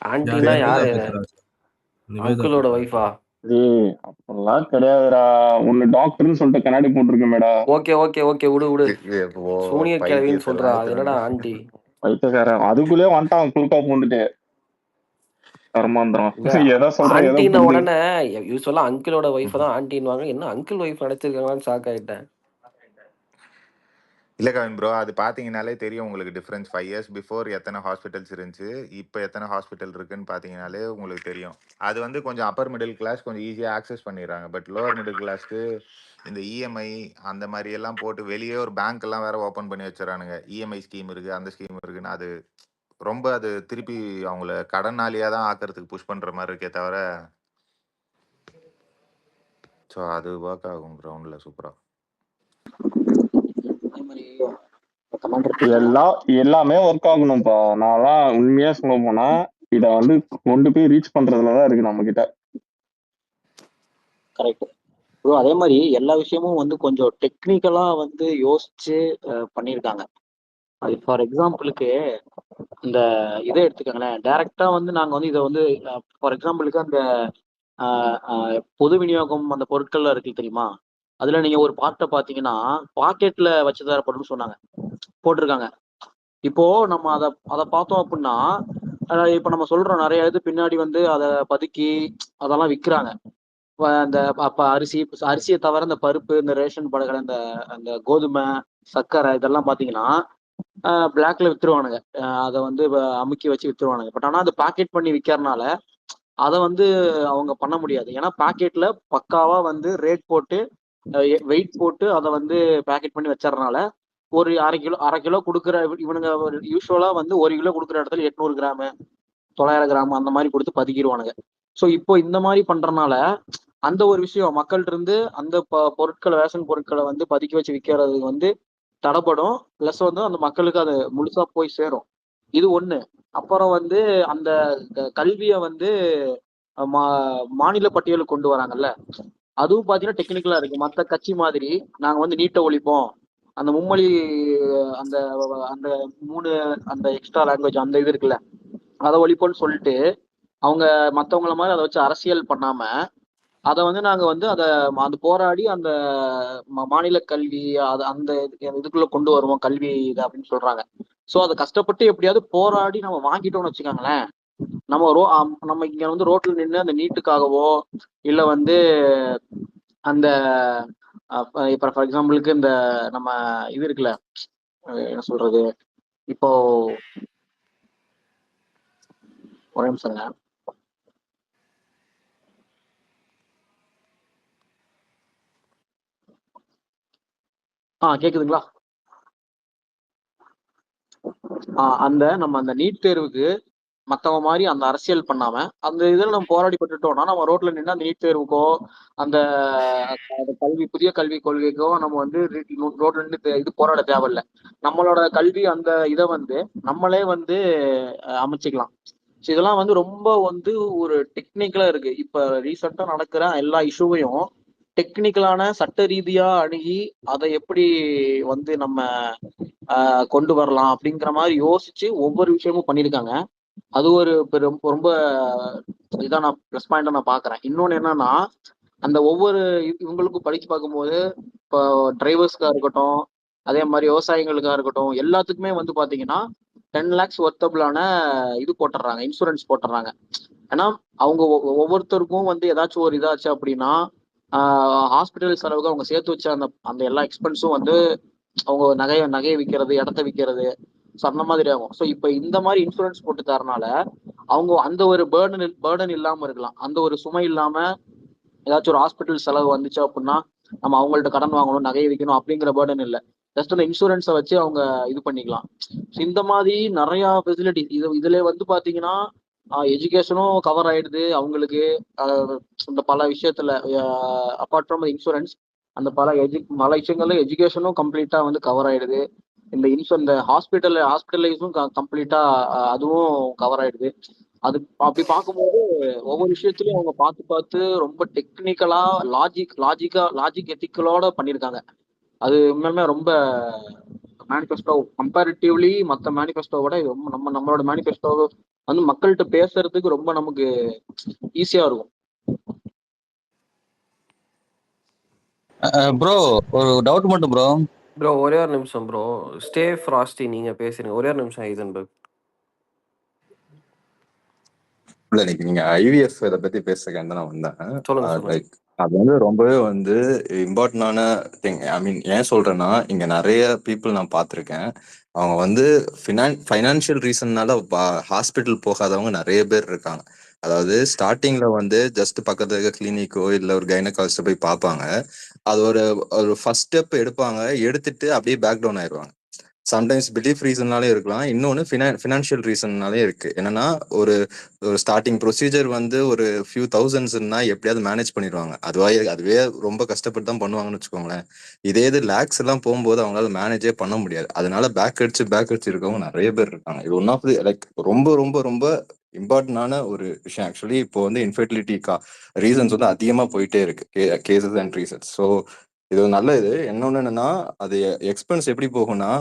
யார் ஆன்டினா நிவேதா யாரு? பேசுறா நிவேதா அங்கிளோட பேசுறா ஒய்ஃபா? டேய் அப்படிலாம் கிடையாதுடா. ஒன்னு டாக்டர்னு சொல்லிட்டு கண்ணாடி போட்டிருக்கேன்டா. ஓகே ஓகே ஓகே, விடு சூனியர் கிழவின்னு சொல்றா, அது என்னடா ஆண்டி? பைத்தியக்காரன் அதுக்குள்ளே வந்துட்டான் குழுக்கா பூந்துட்டு கர்மாந்திரம். எதை சொல்றேன் எதை ஆன்டின புரிஞ்சு உடனே யூஸ்வலா அங்கிளோட ஒய்ஃப் தான் ஆன்டின்வாங்க. என்ன அங்கிள் ஒய்ஃப் நினைச்சிருக்காங்கன்னு ஷாக் ஆயிட்டேன். இல்ல கவின் ப்ரோ, அது பாத்தீங்கன்னாலே தெரியும் உங்களுக்கு டிஃபரன்ஸ். 5 இயர்ஸ் பிஃபோர் எத்தனை ஹாஸ்பிட்டல்ஸ் இருந்துச்சு, இப்போ எத்தனை ஹாஸ்பிட்டல் இருக்குன்னு பாத்தீங்கன்னாலே உங்களுக்கு தெரியும். அது வந்து கொஞ்சம் அப்பர் மிடில் கிளாஸ் கொஞ்சம் ஈஸியாக ஆக்சஸ் பண்ணிடுறாங்க. பட் லோவர் மிடில் கிளாஸ்க்கு இந்த இஎம்ஐ அந்த மாதிரி எல்லாம் போட்டு வெளியே ஒரு பேங்க் எல்லாம் வேற ஓப்பன் பண்ணி வச்சுறானுங்க. இஎம்ஐ ஸ்கீம் இருக்கு, அந்த ஸ்கீம் இருக்குன்னு. அது ரொம்ப அது திருப்பி அவங்கள கடனாளியா தான் ஆக்கிறதுக்கு புஷ் பண்ற மாதிரி இருக்கே தவிர, ஸோ அது ஒர்க் ஆகும் கிரவுண்ட்ல சூப்பரா. எல்லாமே ஒர்க் ஆகணும்ப்பா. நான்லாம் உண்மையா சொல்ல போனா இத வந்து கொண்டு போய் ரீச் பண்றதுலதான் இருக்கு நம்ம கிட்ட. Correct bro. அதே மாதிரி எல்லா விஷயமும் வந்து கொஞ்சம் டெக்னிக்கலா வந்து யோசிச்சு பண்ணியிருக்காங்க. அது ஃபார் எக்ஸாம்பிளுக்கு இந்த இதை எடுத்துக்கோங்களேன். டைரக்டா வந்து நாங்க வந்து இதை வந்து ஃபார் எக்ஸாம்பிளுக்கு அந்த பொது விநியோகம் அந்த பொருட்கள்லாம் இருக்கு தெரியுமா, அதுல நீங்க ஒரு பார்ட்டை பாத்தீங்கன்னா பாக்கெட்ல வச்சு தரப்படும்னு சொன்னாங்க, போட்டிருக்காங்க. இப்போ நம்ம அதை பார்த்தோம் அப்படின்னா இப்ப நம்ம சொல்றோம் நிறைய இது பின்னாடி வந்து அதை பதுக்கி அதெல்லாம் விற்கிறாங்க. அந்த அப்ப அரிசியை தவிர இந்த பருப்பு, இந்த ரேஷன் படகிற அந்த அந்த கோதுமை, சர்க்கரை இதெல்லாம் பாத்தீங்கன்னா பிளாக்ல வித்துருவானுங்க. அதை வந்து அமுக்கி வச்சு வித்துருவானுங்க. பட் ஆனா அதை பாக்கெட் பண்ணி விற்கிறதுனால அதை வந்து அவங்க பண்ண முடியாது. ஏன்னா பாக்கெட்ல பக்காவா வந்து ரேட் போட்டு வெயிட் போட்டு அதை வந்து பேக்கெட் பண்ணி வச்சறதுனால ஒரு அரை கிலோ கொடுக்குற இவனுங்க யூஸ்வலா வந்து 1 கிலோ கொடுக்குற இடத்துல 800 கிராம் 900 கிராம் அந்த மாதிரி கொடுத்து பதுக்கிடுவானுங்க. ஸோ இப்போ இந்த மாதிரி பண்றதுனால அந்த ஒரு விஷயம் மக்கள்கிட்ட இருந்து அந்த பொருட்களை, ரேஷன் பொருட்களை வந்து பதுக்கி வச்சு விற்கிறது வந்து தடைப்படும். பிளஸ் வந்து அந்த மக்களுக்கு அது முழுசா போய் சேரும். இது ஒண்ணு. அப்புறம் வந்து அந்த கல்வியை வந்து மாநில பட்டியலுக்கு கொண்டு வராங்கல்ல, அதுவும் பாத்தீங்கன்னா டெக்னிக்கலா இருக்கு. மற்ற கட்சி மாதிரி நாங்க வந்து நீட்டை ஒழிப்போம், அந்த மும்மொழி, அந்த அந்த 3 அந்த எக்ஸ்ட்ரா லாங்குவேஜ் அந்த இது இருக்குல்ல அதை ஒழிப்போம்னு சொல்லிட்டு அவங்க மற்றவங்கள மாதிரி அதை வச்சு அரசியல் பண்ணாம அதை வந்து நாங்க வந்து அந்த போராடி அந்த மாநில கல்வி அந்த இதுக்குள்ள கொண்டு வருவோம் கல்வி இது அப்படின்னு சொல்றாங்க. ஸோ அதை கஷ்டப்பட்டு எப்படியாவது போராடி நம்ம வாங்கிட்டோம்னு வச்சுக்கோங்களேன், நம்ம இங்க வந்து ரோட்ல நின்று அந்த நீட்டுக்காகவோ இல்ல வந்து அந்த இப்ப ஃபார் எக்ஸாம்பிளுக்கு இந்த நம்ம இது இருக்குல்ல, என்ன சொல்றது, இப்போ ஒரே நிமிஷங்க. கேக்குதுங்களா? அந்த நம்ம அந்த நீட் தேர்வுக்கு மற்றவங்க மாதிரி அந்த அரசியல் பண்ணாம அந்த இதில் நம்ம போராடி பட்டுட்டோம்னா நம்ம ரோட்ல நின்று அந்த நீட் தேர்வுக்கோ அந்த புதிய கல்விக் கொள்கைக்கோ நம்ம வந்து ரோட்ல நின்று இது போராட தேவையில்லை. நம்மளோட கல்வி அந்த இதை வந்து நம்மளே வந்து அமைச்சுக்கலாம். ஸோ இதெல்லாம் வந்து ரொம்ப வந்து ஒரு டெக்னிக்கலா இருக்கு. இப்ப ரீசெண்டா நடக்கிற எல்லா இஷ்யூவையும் டெக்னிக்கலான சட்ட ரீதியா அணுகி அதை எப்படி வந்து நம்ம கொண்டு வரலாம் அப்படிங்கிற மாதிரி யோசிச்சு ஒவ்வொரு விஷயமும் பண்ணியிருக்காங்க. அது ஒரு ரொம்ப இதான் நான் ப்ளஸ் பாயிண்டா நான் பாக்குறேன். இன்னொன்னு என்னன்னா, அந்த ஒவ்வொரு இவங்களுக்கும் படிச்சு பார்க்கும்போது இப்போ டிரைவர்ஸ்க்கா இருக்கட்டும், அதே மாதிரி விவசாயிகளுக்கா இருக்கட்டும், எல்லாத்துக்குமே வந்து பாத்தீங்கன்னா 10 lakhs ஒர்த்தபிளான இது போட்டுறாங்க, இன்சூரன்ஸ் போட்டுறாங்க. ஏன்னா அவங்க ஒவ்வொருத்தருக்கும் வந்து ஏதாச்சும் ஒரு இதாச்சு அப்படின்னா ஹாஸ்பிட்டல் செலவுக்கு அவங்க சேர்த்து வச்ச அந்த எல்லா எக்ஸ்பென்ஸும் வந்து அவங்க நகையை விற்கிறது, இடத்த விற்கிறது, ஸோ அந்த மாதிரி ஆகும். ஸோ இப்போ இந்த மாதிரி இன்சூரன்ஸ் போட்டு தரனால அவங்க அந்த ஒரு பேர்டன் இல்லாம இருக்கலாம். அந்த ஒரு சுமை இல்லாம ஏதாச்சும் ஒரு ஹாஸ்பிட்டல் செலவு வந்துச்சு அப்படின்னா நம்ம அவங்கள்ட்ட கடன் வாங்கணும், நகையை விற்கணும் அப்படிங்கிற பேர்டன் இல்லை. ஜஸ்ட் அந்த இன்சூரன்ஸை வச்சு அவங்க இது பண்ணிக்கலாம். ஸோ இந்த மாதிரி நிறைய ஃபெசிலிட்டிஸ் இதுல வந்து பாத்தீங்கன்னா எஜுகேஷனும் கவர் ஆயிடுது அவங்களுக்கு. இந்த பல விஷயத்துல அப்பார்ட் ஃப்ரம் இன்சூரன்ஸ் அந்த பல விஷயங்கள்ல எஜுகேஷனும் கம்ப்ளீட்டா வந்து கவர் ஆயிடுது. இந்த ஹாஸ்பிட்டலைஸும் கம்ப்ளீட்டா அதுவும் கவர் ஆயிடுது. அது அப்படி பார்க்கும்போது ஒவ்வொரு விஷயத்துலயும் அவங்க பார்த்து ரொம்ப டெக்னிக்கலா லாஜிக் எத்திக்கலோட பண்ணியிருக்காங்க. அது உண்மையுமே ரொம்ப மேனிஃபெஸ்டோ கம்பேரிட்டிவ்லி மற்ற மேனிஃபெஸ்டோவோட இது ரொம்ப நம்மளோட மேனிஃபெஸ்டோ வந்து மக்கள்கிட்ட பேசுறதுக்கு ரொம்ப நமக்கு ஈஸியா இருக்கும். ப்ரோ ஒரு டவுட் மட்டும் ப்ரோ. ப்ரோ ஒரே ஒரு நிமிஷம் ப்ரோ. ஸ்டே ஃப்ராஸ்டி நீங்க பேசுறீங்க. ஒரே ஒரு நிமிஷம் ஹைசன்பர்க். இல்ல நீங்க ஐவிஎஃப் இதை பத்தி பேசுறதுக்கு நான் வந்தேன். சொல்லுங்க சொல்லுங்க. லைக் அது வந்து ரொம்பவே வந்து இம்பார்ட்டன்டான திங். ஐ மீன் ஏன் சொல்றேன்னா, இங்க நிறைய பீப்புள் நான் பார்த்துருக்கேன். அவங்க வந்து ஃபைனான்சியல் ரீசன்னால ஹாஸ்பிட்டல் போகாதவங்க நிறைய பேர் இருக்காங்க. அதாவது ஸ்டார்டிங்ல வந்து ஜஸ்ட் பக்கத்துல இருக்க கிளினிக்கோ இல்ல ஒரு கைனகாலஜிஸ்ட போய் பார்ப்பாங்க. அது ஒரு ஃபர்ஸ்ட் ஸ்டெப் எடுப்பாங்க. எடுத்துட்டு அப்படியே பேக் டவுன் ஆயிடுவாங்க. சம்டைம்ஸ் பிலீஃப் ரீசன்னாலே இருக்கலாம். இன்னொன்று ஃபினான்ஷியல் ரீசன்னாலே இருக்கு. என்னன்னா ஒரு ஸ்டார்டிங் ப்ரொசீஜர் வந்து ஒரு ஃபியூ தௌசண்ட்ஸ்னா எப்படியாவது மேனேஜ் பண்ணிடுவாங்க. அதுவே ரொம்ப கஷ்டப்பட்டு தான் பண்ணுவாங்கன்னு வச்சுக்கோங்களேன். இதே இது லேக்ஸ் எல்லாம் போகும்போது அவங்களால மேனேஜே பண்ண முடியாது. அதனால பேக் அடிச்சு இருக்கவங்க நிறைய பேர் இருக்காங்க. இது ஒன் ஆஃப் தி லைக் ரொம்ப ரொம்ப ரொம்ப இம்பார்ட்டன்டான ஒரு விஷயம். ஆக்சுவலி இப்போ வந்து இன்ஃபெர்டிலிட்டிக்கா ரீசன்ஸ் வந்து அதிகமா போயிட்டே இருக்கு, கேசஸ் அண்ட் ரீசன்ஸ். ஸோ இது ஒரு நல்ல இது. இன்னொன்னு என்னன்னா, அது எக்ஸ்பென்ஸ் எப்படி போகும்னா,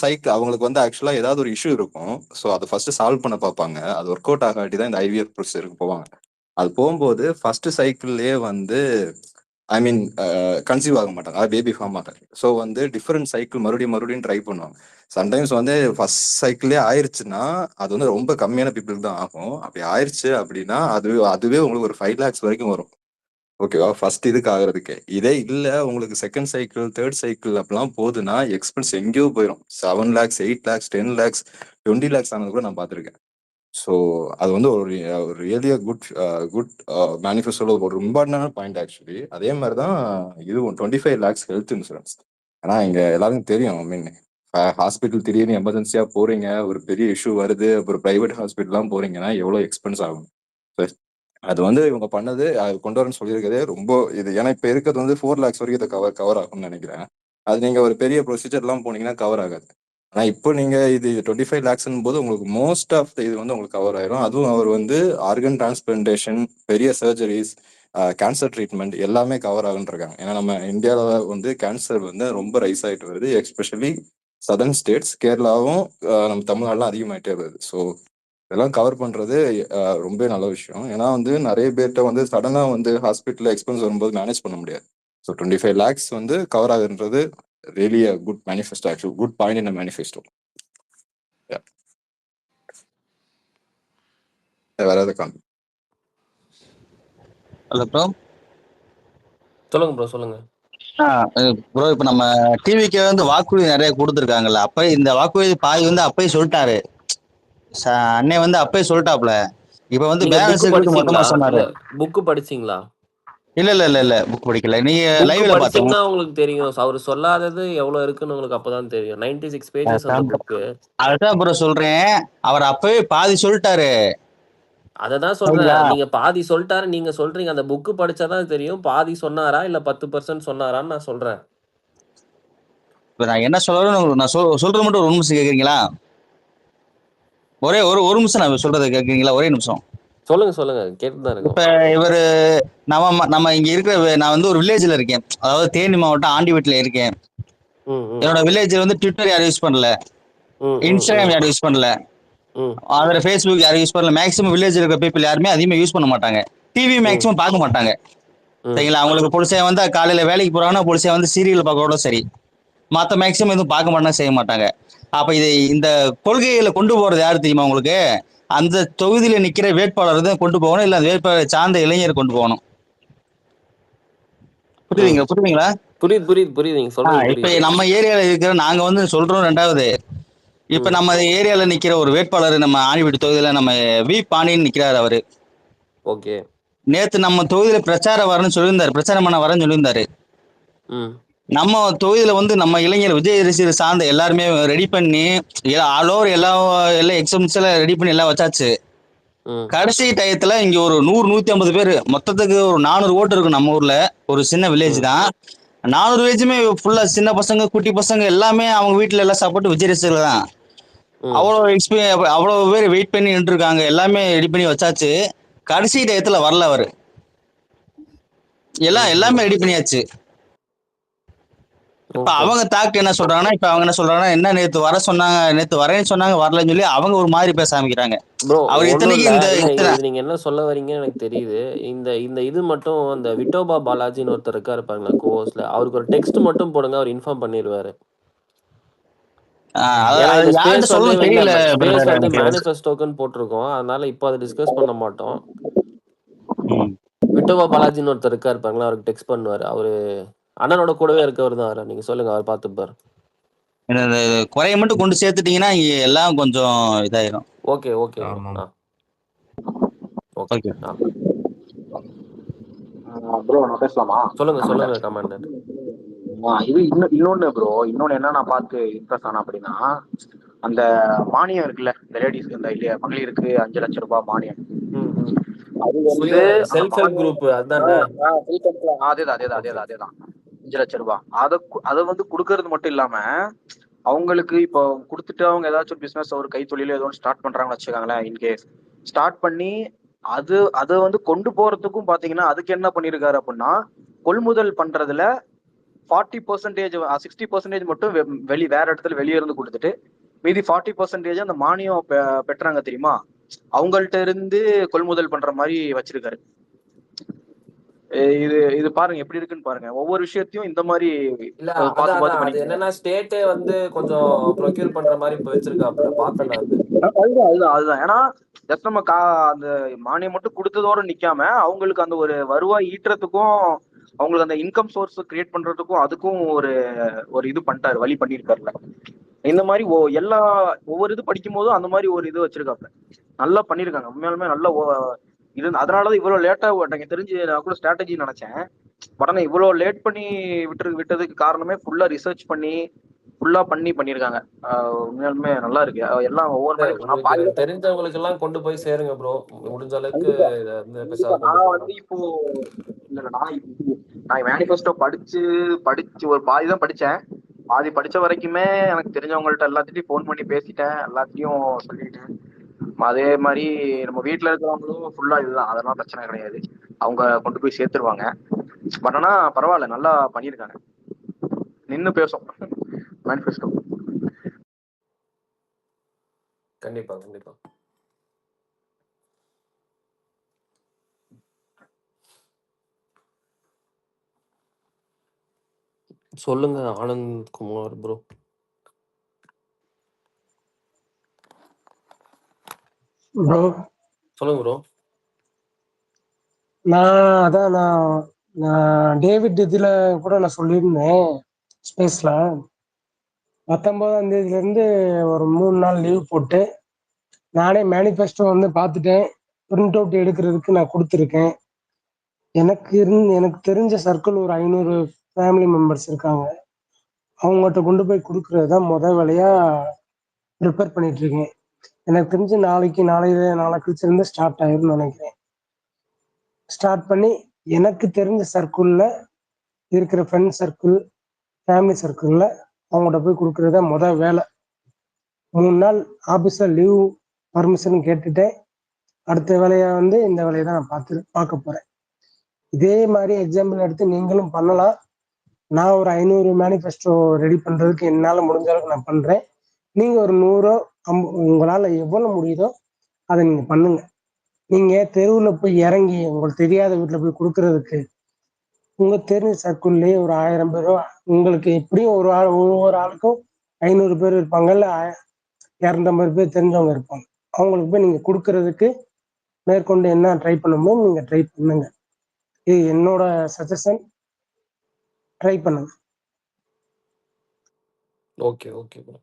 சைக்கிள் அவங்களுக்கு வந்து ஆக்சுவலா ஏதாவது ஒரு இஷ்யூ இருக்கும். ஸோ அதை ஃபர்ஸ்ட் சால்வ் பண்ண பார்ப்பாங்க. அது ஒர்க் அவுட் ஆகாட்டி தான் இந்த ஐவிஎஃப் ப்ரொசீஜருக்கு போவாங்க. அது போகும்போது ஃபர்ஸ்ட் சைக்கிள்லயே வந்து ஐ மீன் கன்சீவ் ஆக மாட்டாங்க, அது பேபி ஃபார்ம் ஆகாது. ஸோ வந்து டிஃப்ரெண்ட் சைக்கிள் மறுபடியும் ட்ரை பண்ணுவாங்க. சம்டைம்ஸ் வந்து ஃபர்ஸ்ட் சைக்கிளே ஆயிடுச்சுன்னா அது வந்து ரொம்ப கம்மியான பீப்புளுக்கு தான் ஆகும். அப்படி ஆயிடுச்சு அப்படின்னா அதுவே உங்களுக்கு ஒரு 5 lakhs வரைக்கும் வரும். ஓகேவா? ஃபர்ஸ்ட் இதுக்கு ஆகிறதுக்கு. இதே இல்ல உங்களுக்கு செகண்ட் சைக்கிள் தேர்ட் சைக்கிள் அப்படிலாம் போகுதுன்னா எக்ஸ்பென்ஸ் எங்கேயோ போயிடும். 7 lakhs 8 lakhs 10 lakhs 20 lakhs ஆனது கூட நான் பார்த்துருக்கேன். ஸோ அது வந்து ஒரு ரியலி குட் மேனிஃபெஸ்டோல ஒரு இம்பார்ட்டன்டான பாயிண்ட் ஆக்சுவலி. அதே மாதிரி தான் இதுவும் 25 lakhs ஹெல்த் இன்சூரன்ஸ். ஏன்னா இங்க எல்லாருக்கும் தெரியும். ஐ மீன் ஹாஸ்பிட்டல் திடீர்னு எமர்ஜென்சியா போறீங்க, ஒரு பெரிய இஷ்யூ வருது, அப்புறம் பிரைவேட் ஹாஸ்பிட்டல்லாம் போறீங்கன்னா எவ்வளவு எக்ஸ்பென்ஸ் ஆகும். அது வந்து இவங்க பண்ணது கொண்டு வரேன்னு சொல்லியிருக்கதே ரொம்ப இது. ஏன்னா இப்ப இருக்கிறது வந்து 4 lakhs வரைக்கும் இதை கவர் ஆகும்னு நினைக்கிறேன். அது நீங்க ஒரு பெரிய ப்ரொசீஜர் எல்லாம் போனீங்கன்னா கவர் ஆகாது. ஆனா இப்போ நீங்க இது 25 lakhs போது உங்களுக்கு மோஸ்ட் ஆஃப் இது வந்து உங்களுக்கு கவர் ஆயிரும். அதுவும் அவர் வந்து ஆர்கன் டிரான்ஸ்பிளான்டேஷன், பெரிய சர்ஜரிஸ், கேன்சர் ட்ரீட்மெண்ட் எல்லாமே கவர் ஆகுன்னு இருக்காங்க. ஏன்னா நம்ம இந்தியாவில் வந்து கேன்சர் வந்து ரொம்ப ரைஸ் ஆயிட்டு வருது. எஸ்பெஷலி சதர்ன் ஸ்டேட்ஸ், கேரளாவும் நம்ம தமிழ்நாடுலாம் அதிகமாயிட்டே வருது. ஸோ இதெல்லாம் கவர் பண்றது ரொம்ப நல்ல விஷயம். ஏன்னா வந்து நிறைய பேர்கிட்ட வந்து சடனா வந்து ஹாஸ்பிட்டல் எக்ஸ்பென்ஸ் வரும்போது மேனேஜ் பண்ண முடியாது. ஸோ 25 lakhs வந்து கவர் ஆகுன்றது really a good manifesto, actually good point in a manifesto. வேற எதாவது காமி? Hello bro. சொல்லுங்க ப்ரோ சொல்லுங்க. ப்ரோ இப்போ நம்ம டிவிக்கு வந்து வாக்குறுதி நிறைய கொடுத்துருக்காங்கல்ல, அப்ப இந்த வாக்குறுதி பாதி வந்து அப்பயே சொல்லிட்டாரு. அன்னை வந்து அப்பயே சொல்லிட்டாப்ல. இப்ப வந்து நீங்க பேலன்ஸ் புக் மொத்தமா படிச்சீங்களா? சொன்னாரு. இல்ல புக் படிச்சீங்களா? இல்ல புக் படிக்கல. நீங்க புக் லைவ்ல பார்த்தோம். படிச்சீங்கன்னா உங்களுக்கு தெரியும். அவர் சொல்லாதது எவ்வளவு இருக்குன்னு உங்களுக்கு அப்பதான் தெரியும். 96 pages அந்த புக்கு. அதுதான் ப்ரோ சொல்றேன். அவர் அப்பவே பாதி சொல்லிட்டாரு. அததான் சொல்றேன். நீங்க பாதி சொல்லிட்டாரு நீங்க சொல்றீங்க. அந்த புக் படிச்சாதான் தெரியும் பாதி சொன்னாரா இல்ல 10% சொன்னாரான்னு நான் சொல்றேன். இப்ப நான் என்ன சொல்றேன்னு நான் சொல்றது மட்டும் ஒரு நிமிஷம் கேக்குறீங்களா? ஒரே ஒரு நிமிஷம் நான் சொல்றதை கேக்குறீங்களா? ஒரே நிமிஷம் சொல்லுங்க கேட்டுதான் இருக்கும். இப்ப இவரு நம்ம இங்க இருக்கிற நான் வந்து ஒரு வில்லேஜ்ல இருக்கேன். அதாவது தேனி மாவட்டம் ஆண்டி வீட்டுல இருக்கேன். என்னோட வில்லேஜ்ல வந்து ட்விட்டர் யாரும் யூஸ் பண்ணல, இன்ஸ்டாகிராம் யாரும் யூஸ் பண்ணல, அதுல ஃபேஸ்புக் யாரும் யூஸ் பண்ணல. மேக்ஸிமம் வில்லேஜ் இருக்க பீப்புள் யாருமே அதிகமா யூஸ் பண்ண மாட்டாங்க. டிவி மேக்ஸிமம் பார்க்க மாட்டாங்க. சரிங்களா? அவங்களுக்கு புதுசா வந்து காலையில வேலைக்கு போறாங்கன்னா புதுசா வந்து சீரியல் பார்க்கறோட சரி, மற்ற மேக்ஸிமம் எதுவும் பார்க்க மாட்டாங்க, செய்ய மாட்டாங்க. அப்ப இந்த கொள்கைகளை கொண்டு போறது யாரு தெரியுமா உங்களுக்கு? அந்த தொகுதியில நிக்கிற வேட்பாளர் தான் கொண்டு போகணும், இல்ல அந்த வேட்பாளர் சார்ந்த இளைஞர் கொண்டு போகணும். புரியுதுங்களா? புரியுது நீங்க சொல்றது. இப்ப நம்ம ஏரியால இருக்கிற நாங்க வந்து சொல்றோம். ரெண்டாவது, இப்ப நம்ம ஏரியால நிக்கிற ஒரு வேட்பாளர் நம்ம ஆணிவீட்டு தொகுதியில நம்ம வி பாண்டியன் நிக்கிறாரு. அவரு ஓகே நேத்து நம்ம தொகுதியில பிரச்சாரம் பண்ண வரேன்னு சொல்லியிருந்தாரு. நம்ம தொகுதியில வந்து நம்ம இளைஞர் விஜய் ரசிகர் சார்ந்த எல்லாருமே ரெடி பண்ணி ஆல் ஓவர் எல்லா எக்ஸாம்ஸ்ல ரெடி பண்ணி எல்லாம் வச்சாச்சு. கடைசி டயத்துல இங்க ஒரு 100-150 பேர், மொத்தத்துக்கு ஒரு 400 ஓட்டு இருக்கும் நம்ம ஊர்ல. ஒரு சின்ன வில்லேஜ் தான். 400 பேஜுமே ஃபுல்லா சின்ன பசங்க குட்டி பசங்க எல்லாமே அவங்க வீட்டுல எல்லாம் சாப்பிட்டு விஜய் ரசிகர்கள் தான். அவ்வளவு பேர் வெயிட் பண்ணி நின்று இருக்காங்க. எல்லாமே ரெடி பண்ணி வச்சாச்சு. கடைசி டயத்துல வரல அவரு. எல்லாமே ரெடி பண்ணியாச்சு. இப்ப ஓகே. அவங்க தாக்கு என்ன சொல்றாங்கன்னா, இப்ப அவங்க என்ன சொல்றாங்கன்னா, என்ன நேத்து வர சொன்னாங்க, நேத்து வரேன்னு சொன்னாங்க, வரலன்னு சொல்லி அவங்க ஒரு மாதிரி பேச ஆரம்பிக்கிறாங்க. ப்ரோ அவர் ஒண்ணும் இத்தனைக்கு இல்ல. இந்த இல்ல இத்தனை இது நீங்க என்ன சொல்ல வரீங்கன்னு எனக்கு தெரியுது. இந்த இந்த இது மட்டும் இந்த விட்டோபா பாலாஜின்னு ஒருத்தர் இருக்காரு பாருங்களேன் கோ-ஹோஸ்ட்ல. அவருக்கு ஒரு டெக்ஸ்ட் மட்டும் போடுங்க. அவர் இன்ஃபார்ம் பண்ணிருவாரு. அது ஏன்னா அது இந்த யார்கிட்ட ஸ்பேஸ் வந்து சொல்லணும் இல்ல தெரியல ஸ்பேஸ் பிரதர் வந்து எனக்கு. மேனிஃபெஸ்டோக்குன்னு போட்டிருக்கோம். அதனால இப்போ அதை டிஸ்கஸ் பண்ண மாட்டோம். ம். விட்டோபா பாலாஜின்னு ஒருத்தர் இருக்காரு பாருங்களேன். அவருக்கு டெக்ஸ்ட் பண்ணுவாரு. அவரு அண்ணனோட கூடவே இருக்கவர் தான் அவரு. நீங்க சொல்லுங்க, அவர் பார்த்துப்பாரு. இந்த குறைய மட்டும் கொண்டு சேர்த்துட்டீங்கன்னா இங்க எல்லாம் கொஞ்சம் இதாயிரும். Okay okay bro. ஆமாம். ஓகே. ஓகே. ப்ரோ நான் பேசலாமா? சொல்லுங்க சொல்லுங்க கமாண்டர். இது இன்னொன்னு ப்ரோ, இன்னொன்னு என்ன நான் பார்த்து இம்ப்ரெஸ் ஆனேன் அப்படின்னா, அந்த மானியம் இருக்குல்ல, இந்த லேடிஸ் இந்த இல்லையா மகளிருக்கு 5 லட்சம் ரூபாய் மானியம். ம் ம். அது சுய வந்து அந்த செல்ஃப் ஹெல்ப் குரூப் அதானே? அதேதான் 5 லட்சம் ரூபாய். அதை வந்து கொடுக்கறது மட்டும் இல்லாம அவங்களுக்கு இப்போ கொடுத்துட்டு அவங்க ஏதாச்சும் பிசினஸ் ஒரு கைத்தொழில ஏதோ ஸ்டார்ட் பண்றாங்கன்னு வச்சுக்காங்களேன். இன்கேஸ் ஸ்டார்ட் பண்ணி அதை வந்து கொண்டு போறதுக்கும் பாத்தீங்கன்னா அதுக்கு என்ன பண்ணிருக்காரு அப்படின்னா, கொள்முதல் பண்றதுல 40% 60% மட்டும் வேற இடத்துல வெளியே இருந்து கொடுத்துட்டு மீதி 40% அந்த மானியம் பெற்றாங்க தெரியுமா, அவங்கள்ட்ட இருந்து கொள்முதல் பண்ற மாதிரி வச்சிருக்காரு. இது இது பாருங்க எப்படி இருக்குன்னு பாருங்க. ஒவ்வொரு விஷயத்தையும் இந்த மாதிரி இல்ல பார்த்து அதான் பார்த்து அதான். அது பண்ணிட்டு என்னன்னா ஸ்டேட்டே வந்து கொஞ்சம் ப்ரொக்யூர் பண்ற மாதிரி இப்ப வச்சிருக்காப்புல. பார்த்தேன் அது. அதுதான் ஏன்னா ஜஸ்ட் நம்ம அந்த மானியம் மட்டும் கொடுத்ததோட நிக்காம அவங்களுக்கு அந்த ஒரு வருவாய் ஈட்டுறதுக்கும் அவங்களுக்கு அந்த இன்கம் சோர்ஸ் கிரியேட் பண்றதுக்கும் அதுக்கும் ஒரு இது பண்ணிட்டாரு, வழி பண்ணிருக்காருல. இந்த மாதிரி ஒவ்வொரு இது படிக்கும் போதும் அந்த மாதிரி ஒரு இது வச்சிருக்காப்ல. நல்லா பண்ணிருக்காங்க உண்மையாலுமே. நல்ல இது அதனாலதான் இவ்வளவு லேட்டா எனக்கு தெரிஞ்சு நான் கூட ஸ்ட்ராட்டஜி நினைச்சேன். உடனே இவ்வளவு லேட் பண்ணி விட்டதுக்கு காரணமே ஃபுல்லா ரிசர்ச் பண்ணி ஃபுல்லா பண்ணிருக்காங்க. உண்மையாலுமே நல்லா இருக்கு. எல்லாம் ஒவ்வொரு உங்களுக்கு தெரிஞ்சவங்களுக்கு எல்லாம் கொண்டு போய் சேருங்க ப்ரோ. முடிஞ்ச அளவுக்கு இதை வந்து பெருசா கொண்டு நான் போங்க. வந்து இப்போ நான் மேனிஃபெஸ்டோ படிச்சு ஒரு பாதி தான் படிச்சேன். பாதி படிச்ச வரைக்குமே எனக்கு தெரிஞ்சவங்கள்ட்ட எல்லாத்தையும் ஃபோன் பண்ணி பேசிட்டேன், எல்லாத்தையும் சொல்லிட்டேன். அதே மாதிரி நம்ம வீட்டுல இருக்கிறவங்களும் ஃபுல்லா இதுதான், அதெல்லாம் பிரச்சனை கிடையாது. அவங்க கொண்டு போய் சேர்த்துருவாங்க. பட் ஆனா பரவாயில்ல, நல்லா பண்ணியிருக்காங்க. நின்னு பேசும் மேனிஃபெஸ்டோ. கண்டிப்பா கண்டிப்பா. சொல்லுங்க ஆனந்த் குமார் ப்ரோ. ப்ரோ சொல்லுங்க ப்ரோ. நான் டேவிட் இதுல கூட நான் சொல்லியிருந்தேன் ஸ்பேஸ்ல 19ஆம் தேதியிலேருந்து ஒரு 3 நாள் லீவ் போட்டு நானே மேனிஃபெஸ்டோ வந்து பார்த்துட்டேன். பிரிண்ட் அவுட் எடுக்கிறதுக்கு நான் கொடுத்துருக்கேன். எனக்கு தெரிஞ்ச சர்க்கிள் ஒரு 500 ஃபேமிலி மெம்பர்ஸ் இருக்காங்க. அவங்ககிட்ட கொண்டு போய் கொடுக்கறது தான் முதல் வேலையாக ப்ரிப்பேர் பண்ணிட்டு இருக்கேன். எனக்கு தெரிஞ்சு நாளை கழிச்சிருந்து ஸ்டார்ட் ஆயிரும்னு நினைக்கிறேன். ஸ்டார்ட் பண்ணி எனக்கு தெரிஞ்ச சர்க்கிளில் இருக்கிற ஃப்ரெண்ட் சர்க்கிள், ஃபேமிலி சர்க்கிளில் அவங்கள்ட்ட போய் கொடுக்குறது தான் முதல் வேலை. 3 நாள் ஆஃபீஸில் லீவ் பர்மிஷன் கேட்டுட்டேன். அடுத்த வேலையாக வந்து இந்த வேலையை தான் நான் பார்க்க போகிறேன். இதே மாதிரி எக்ஸாம்பிள் எடுத்து நீங்களும் பண்ணலாம். நான் ஒரு 500 மேனிஃபெஸ்டோ ரெடி பண்ணுறதுக்கு என்னால் முடிஞ்ச அளவுக்கு நான் பண்ணுறேன். நீங்கள் ஒரு 100 உங்களால் எவ்வளோ முடியுதோ அதை நீங்கள் பண்ணுங்க. நீங்கள் தெருவில் போய் இறங்கி உங்களுக்கு தெரியாத வீட்டில் போய் கொடுக்கறதுக்கு உங்கள் தெரிஞ்ச சர்க்கிள்லேயே ஒரு 1000 பேரோ, உங்களுக்கு எப்படியும் ஒவ்வொரு ஆளுக்கும் 500 பேர் இருப்பாங்க, இல்லை 250 பேர் தெரிஞ்சவங்க இருப்பாங்க. அவங்களுக்கு போய் நீங்கள் கொடுக்கறதுக்கு மேற்கொண்டு என்ன ட்ரை பண்ணணுமோ நீங்கள் ட்ரை பண்ணுங்க. இது என்னோட சஜஷன். ட்ரை பண்ணுங்க. Okay okay bro.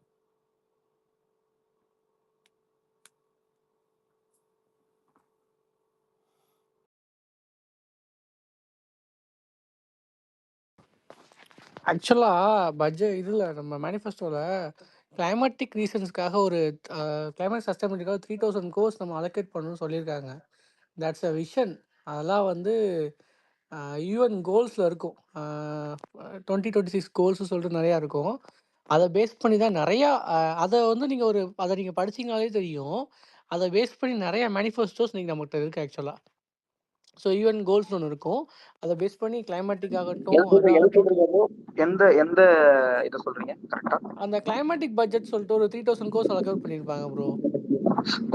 ஆக்சுவலா இதுல நம்ம மேனிஃபெஸ்டோல கிளைமேட்டிக் ரீசன்ஸ்க்காக ஒரு கிளைமேட் சஸ்டைனபிலிட்டிக்காக 3000 கோர்ஸ் நம்ம அலோகேட் பண்ணணும்னு சொல்லியிருக்காங்க. That's a vision. அதெல்லாம் வந்து யூஎன் கோல்ஸில் இருக்கும். 2026 கோல்ஸ் சொல்லிட்டு நிறையா இருக்கும். அதை பேஸ் பண்ணி தான் நிறையா அதை வந்து நீங்கள் படிச்சீங்கனாலே தெரியும். அதை பேஸ் பண்ணி நிறைய மேனிஃபெஸ்டோஸ் நீங்கள் நம்மகிட்ட இருக்குது ஆக்சுவலாக. ஸோ யூஎன் கோல்ஸ்னு ஒன்று இருக்கும். அதை பேஸ் பண்ணி கிளைமேட்டிக் ஆகட்டும் எந்த எந்த இதை சொல்றீங்க கரெக்டா? அந்த கிளைமேட்டிக் பட்ஜெட் சொல்லிட்டு ஒரு 3000 கோர்ஸ் அலோகேட் பண்ணியிருப்பாங்க ப்ரோ.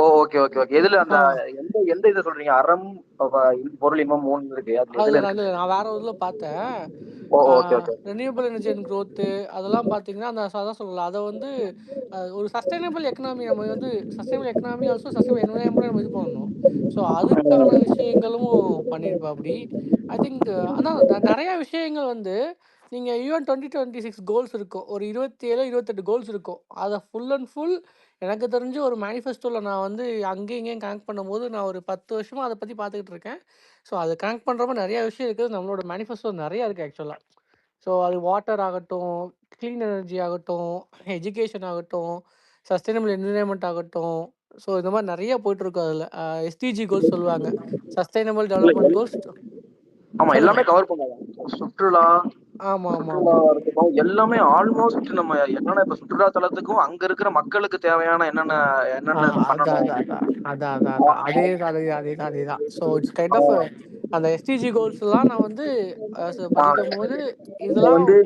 ஓ ஓகே ஓகே ஓகே. எதுல அந்த எந்த எந்த இதை சொல்றீங்க? அறம் பொருள் இன்பம் 3 இருக்கு, அதுல எதுல இருக்கு? நான் வேற ஒரு இதில் பார்த்தேன். Oh okay okay. Renewable energy and growth அதெல்லாம் பார்த்தீங்கன்னா அந்த அதான் சொல்லலாம். அதை வந்து ஒரு சஸ்டைனபிள் எக்கனாமி நம்ம வந்து sustainable economy also sustainable environment நம்ம இது பண்ணணும். ஸோ அதுக்கான விஷயங்களும் பண்ணியிருப்பா அப்படி. ஐ திங்க் ஆனால் நிறைய விஷயங்கள் வந்து நீங்கள் ஈவன் 2026 கோல்ஸ் இருக்கும், ஒரு 27 28 கோல்ஸ் இருக்கும். அதை ஃபுல் அண்ட் ஃபுல் எனக்கு தெரிஞ்சு ஒரு மேனிஃபெஸ்டோவில் நான் வந்து அங்கேயும் இங்கேயும் கனெக்ட் பண்ணும்போது நான் ஒரு 10 வருஷமாக அதை பற்றி பார்த்துக்கிட்டு இருக்கேன். ஸோ அது கனெக்ட் பண்ணுறப்ப நிறைய விஷயம் இருக்குது. நம்மளோட மேனிஃபெஸ்டோ நிறையா இருக்குது ஆக்சுவலாக. ஸோ அது வாட்டர் ஆகட்டும், க்ளீன் எனர்ஜி ஆகட்டும், எஜுகேஷன் ஆகட்டும், சஸ்டைனபிள் என்விரான்மெண்ட் ஆகட்டும். ஸோ இந்த மாதிரி நிறைய போயிட்டுருக்கும் அதில். எஸ்டிஜி கோல்ஸ் சொல்லுவாங்க, சஸ்டைனபிள் டெவலப்மெண்ட் கோல்ஸ். ஆமா எல்லாமே கவர் பண்ணுவாங்க. சுற்றுலா, ஆமாம் ஆமாம் சுற்றுலா ஆமாம் இருக்கட்டும், எல்லாமே ஆல்மோஸ்ட் நம்ம என்னன்னா இப்ப சுற்றுலா தலத்துக்கும் அங்க இருக்கிற மக்களுக்கு தேவையான என்னென்ன என்னென்ன அதான் பண்ணணும். அதான் அதான் அதான் அதேதான். ஸோ இட்ஸ் கைண்ட் ஆஃப் அந்த எஸ்டிஜி கோல்ஸ்லாம் நான் வந்து படிக்கும் போது இதெல்லாம் வந்து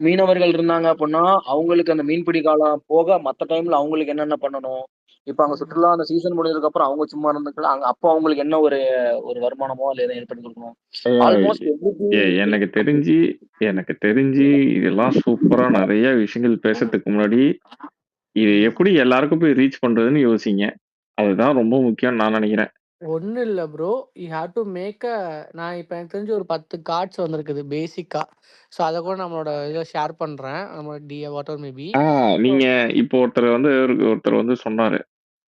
மீனவர்கள் இருந்தாங்க அப்படின்னா அவங்களுக்கு அந்த மீன்பிடி காலம் போக மத்த டைம்ல அவங்களுக்கு என்னென்ன பண்ணணும். இப்ப அங்க சுற்றுலா அந்த சீசன் முடிஞ்சதுக்கு அப்புறம் அவங்க சும்மா இருந்துக்கலாம், அங்க அப்போ அவங்களுக்கு என்ன ஒரு ஒரு வருமானமோ இல்ல எதை ஏற்படுத்தி கொடுக்கணும். ஆல்மோஸ்ட் எனக்கு தெரிஞ்சு இதெல்லாம் சூப்பரா நிறைய விஷயங்கள் பேசுறதுக்கு முன்னாடி இது எப்படி எல்லாருக்கும் போய் ரீச் பண்றதுன்னு யோசிங்க. அதுதான் ரொம்ப முக்கியம் நான் நினைக்கிறேன். ஒன்றும் இல்லை bro, you have to make நான் இப்போ எனக்கு தெரிஞ்சு ஒரு 10 கார்ட்ஸ் வந்திருக்குது பேசிக்காக. ஸோ அதை கூட நம்மளோட இதில் ஷேர் பண்ணுறேன், நம்மளோட வாட் எவர் மேபி. நீங்க இப்போ ஒருத்தர் வந்து சொன்னாரு,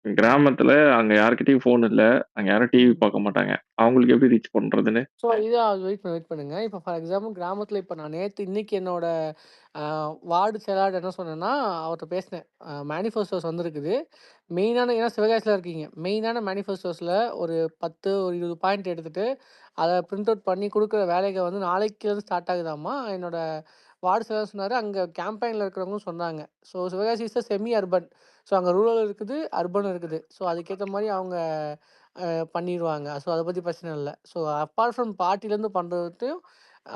கிராமத்துல அங்க யாருக்கிட்டயும் போன் இல்ல, அங்க யாரும் டிவி பார்க்க மாட்டாங்க, அவங்களுக்கு எப்படி ரீச் பண்றதுன்னு. ஸோ இதான் வெயிட் பண்ணுங்க. இப்போ ஃபார் எக்ஸாம்பிள் கிராமத்தில் இப்போ நான் இன்னைக்கு என்னோட வார்டு செயலாளர் என்ன சொன்னேன்னா அவர்கிட்ட பேசினேன். மேனிஃபெஸ்டோஸ் வந்துருக்குது மெயினான, ஏன்னா சிவகாசியில் இருக்கீங்க, மெயினான மேனிஃபெஸ்டோஸில் ஒரு 10 ஒரு 20 பாயிண்ட் எடுத்துகிட்டு அதை பிரிண்ட் அவுட் பண்ணி கொடுக்குற வேலைகள் வந்து நாளைக்குலேருந்து ஸ்டார்ட் ஆகுதாம்மா. என்னோட வார்டு செயலாளர் சொன்னார், அங்கே கேம்பெயினில் இருக்கிறவங்களும் சொன்னாங்க. So Sivakasi is semi urban. So அங்கே ரூரல் இருக்குது, அர்பன் இருக்குது. ஸோ அதுக்கேற்ற மாதிரி அவங்க பண்ணிடுவாங்க. ஸோ அதை பற்றி பிரச்சனை இல்லை. ஸோ அப்பார்ட் ஃப்ரம் பார்ட்டிலேருந்து பண்ணுறதையும்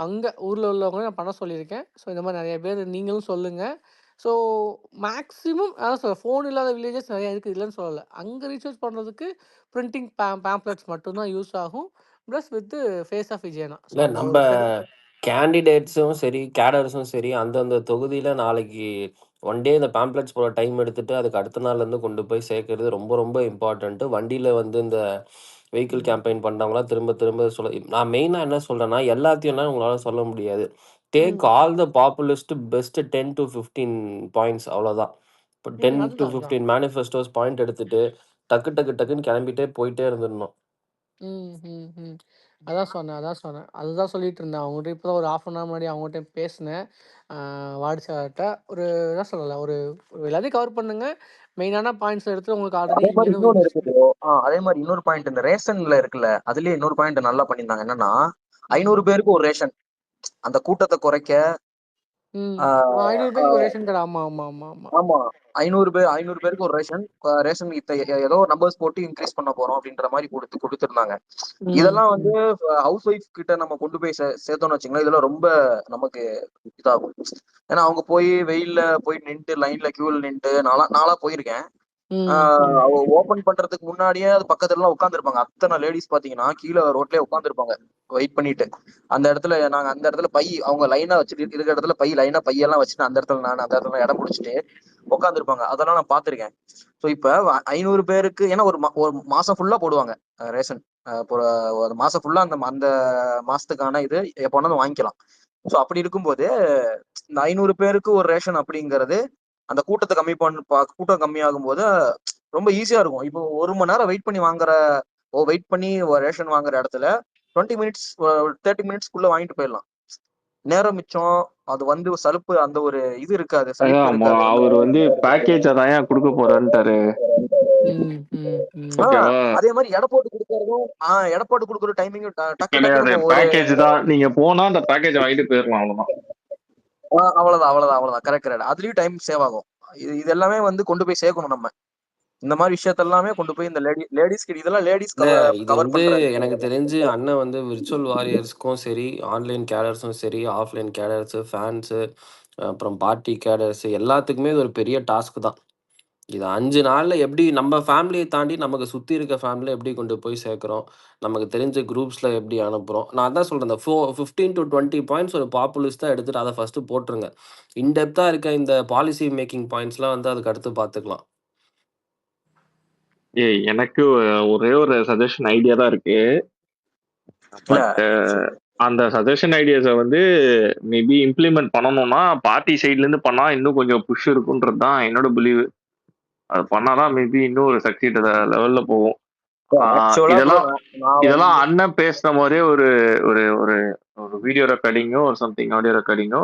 அங்கே ஊரில் உள்ளவங்களையும் நான் பண்ண சொல்லியிருக்கேன். ஸோ இந்த மாதிரி நிறைய பேர் நீங்களும் சொல்லுங்கள். ஸோ மேக்ஸிமம் அதான் சொல்ல, ஃபோன் இல்லாத வில்லேஜஸ் நிறையா இருக்குது, இல்லைன்னு சொல்லலை. அங்கே ரீசர்ச் பண்ணுறதுக்கு பிரிண்டிங் பேம்ப்ளெட்ஸ் மட்டும்தான் யூஸ் ஆகும், ப்ளஸ் வித் ஃபேஸ் ஆஃப் விஜயனா. இல்லை நம்ம கேண்டிடேட்ஸும் சரி கேடர்ஸும் சரி அந்தந்த தொகுதியில் நாளைக்கு ஒன் டே இந்த பேம்ப்ளெட்ஸ் போல டைம் எடுத்துட்டு அதுக்கு அடுத்த நாள்லேருந்து கொண்டு போய் சேர்க்கறது ரொம்ப ரொம்ப இம்பார்ட்டண்ட்டு. வண்டியில் வந்து இந்த வெஹிக்கிள் கேம்பெயின் பண்ணுறவங்களாம் திரும்ப திரும்ப நான் மெயினாக என்ன சொல்கிறேன்னா, எல்லாத்தையும்லாம் உங்களால் சொல்ல முடியாது. Take all the populist best 10 to 15 points, அவ்வளோதான். இப்போ 10 to 15 மேனிஃபெஸ்டோஸ் பாயிண்ட் எடுத்துட்டு டக்கு டக்குன்னு கிளம்பிட்டே போயிட்டே இருந்துடணும். அதான் சொன்னேன் அதுதான் சொல்லிட்டு இருந்தேன் அவங்ககிட்ட. இப்போ தான் ஒரு 1/2 அன் ஹவர் முன்னாடி அவங்ககிட்ட பேசினேன், வார்டு செயலாளர்கிட்ட. ஒரு என்ன சொல்லலை, ஒரு எல்லாத்தையும் கவர் பண்ணுங்க, மெயினான பாயிண்ட்ஸ் எடுத்து உங்களுக்கு அதே மாதிரி இன்னொரு ஆல்ரெடி இருக்கு bro. அதே மாதிரி இன்னொரு பாயிண்ட் இந்த ரேஷன்ல இருக்குல்ல, அதுலயே இன்னொரு பாயிண்ட் நல்லா பண்ணியிருந்தாங்க. என்னன்னா 500 பேருக்கு ஒரு ரேஷன், அந்த கூட்டத்தை குறைக்க. 500 பேருக்கு ரேஷன் கார்டு. ஆமா 500 பேருக்கு ஒரு ரேஷன் ஏதோ நம்பர்ஸ் போட்டு இன்க்ரீஸ் பண்ண போறோம் அப்படின்ற மாதிரி கொடுத்துருந்தாங்க. இதெல்லாம் வந்து ஹவுஸ் ஒய்ஃப் கிட்ட நம்ம கொண்டு போய் சேர்த்தோம்னு வச்சுங்களேன், இதெல்லாம் ரொம்ப நமக்கு இதாகும். ஏன்னா அவங்க போய் வெயில்ல போய் நின்று லைன்ல கியூல நின்று நாளா போயிருக்கேன். ஓபன் பண்றதுக்கு முன்னாடியே அது பக்கத்துல எல்லாம் உட்காந்துருப்பாங்க. அத்தனை லேடிஸ் பாத்தீங்கன்னா கீழே ரோட்லயே உட்காந்துருப்பாங்க வெயிட் பண்ணிட்டு. அந்த இடத்துல பை அவங்க லைனா வச்சுட்டு இருக்கிற இடத்துல லைனா பையெல்லாம் வச்சுட்டு அந்த இடத்துல இடம் முடிச்சுட்டு உட்காந்துருப்பாங்க. அதெல்லாம் நான் பாத்திருக்கேன். ஸோ இப்ப 500 பேருக்கு, ஏன்னா ஒரு மாசம் ஃபுல்லா போடுவாங்க ரேஷன். ஒரு மாசம் ஃபுல்லா அந்த மாசத்துக்கான இது எப்போனாலும் வாங்கிக்கலாம். ஸோ அப்படி இருக்கும்போது இந்த 500 பேருக்கு ஒரு ரேஷன் அப்படிங்கிறது அந்த கூட்டத்தை கூட்டம் கம்மியாகும் போது ரொம்ப ஈஸியா இருக்கும். இப்போ 1 மணி நேரம் வெயிட் பண்ணி ரேஷன் வாங்குற இடத்துல 20 மினிட்ஸ் 30 மினிட்ஸ்க்குள்ள வாங்கிட்டு போயிடலாம். நேரம் மிச்சம். அது வந்து சலுப்பு, அந்த ஒரு இது இருக்காது. அவர் வந்து பேக்கேஜ் அதான் கொடுக்க போறாரு. அதே மாதிரி எடை போட்டு கொடுக்கற டைமிங் பேக்கேஜ் தான். நீங்க போனா அந்த பேக்கேஜ் வாங்கிட்டு போயிடலாம், அவ்வளவுதான். அவ்வளவுதான் கரெக்ட். அதுலயும் டைம் சேவ் ஆகும். இது எல்லாமே வந்து கொண்டு போய் சேர்க்கணும் நம்ம. இந்த மாதிரி விஷயத்த எல்லாமே கொண்டு போய் இந்த லேடிஸ்க்கு இதெல்லாம் லேடிஸ் இல்ல இது கவர் வந்து பண்ற எனக்கு தெரிஞ்சு அண்ணன் வந்து விர்ச்சுவல் வாரியர்ஸ்க்கும் சரி, ஆன்லைன் கேடர்ஸும் சரி, ஆஃப்லைன் கேடர்ஸு, ஃபேன்ஸு, அப்புறம் பார்ட்டி கேடர்ஸு எல்லாத்துக்குமே இது ஒரு பெரிய டாஸ்க் தான். இது 5 நாள்ல எப்படி நம்ம ஃபேமிலிய தாண்டி நமக்கு சுத்தி இருக்க ஃபேமிலிய எப்படி கொண்டு போய் சேர்க்கிறோம்? நமக்கு தெரிஞ்ச குரூப்ஸ்ல எப்படி அனுப்புறோம்? நான் அதான் சொல்றேன். இந்த 15-20 பாயிண்ட்ஸ் ஒரு பாப்புலிஸ்ட்டா எடுத்துட்டு அத ஃபர்ஸ்ட்டு போட்டுருங்க. இன் டெப்த்தா இருக்க இந்த பாலிசி மேக்கிங் பாயிண்ட்ஸ்லாம் வந்து அதுக்கு அடுத்து பார்த்துக்கலாம். எனக்கு ஒரே ஒரு சஜஷன் ஐடியா தான் இருக்கு. இல்ல பட் அந்த சஜஷன் ஐடியாஸை வந்து மேபி இம்ப்ளிமெண்ட் பண்ணணும்னா பார்ட்டி சைட்ல இருந்து பண்ணா இன்னும் கொஞ்சம் புஷ் இருக்குன்றது தான் என்னோட பிலீவ். அது பண்ணாதான் மேபி இன்னும் ஒரு சக்சீட் லெவல்ல போகும். ஆக்சுவலா இதெல்லாம் நான் இதெல்லாம் வந்து அண்ணன் பேசுன மாதிரியே ஒரு ஒரு ஒரு ஒரு வீடியோ ரெக்கார்டிங்கோ ஒரு சம்திங் ஆடியோ ரெக்கார்டிங்கோ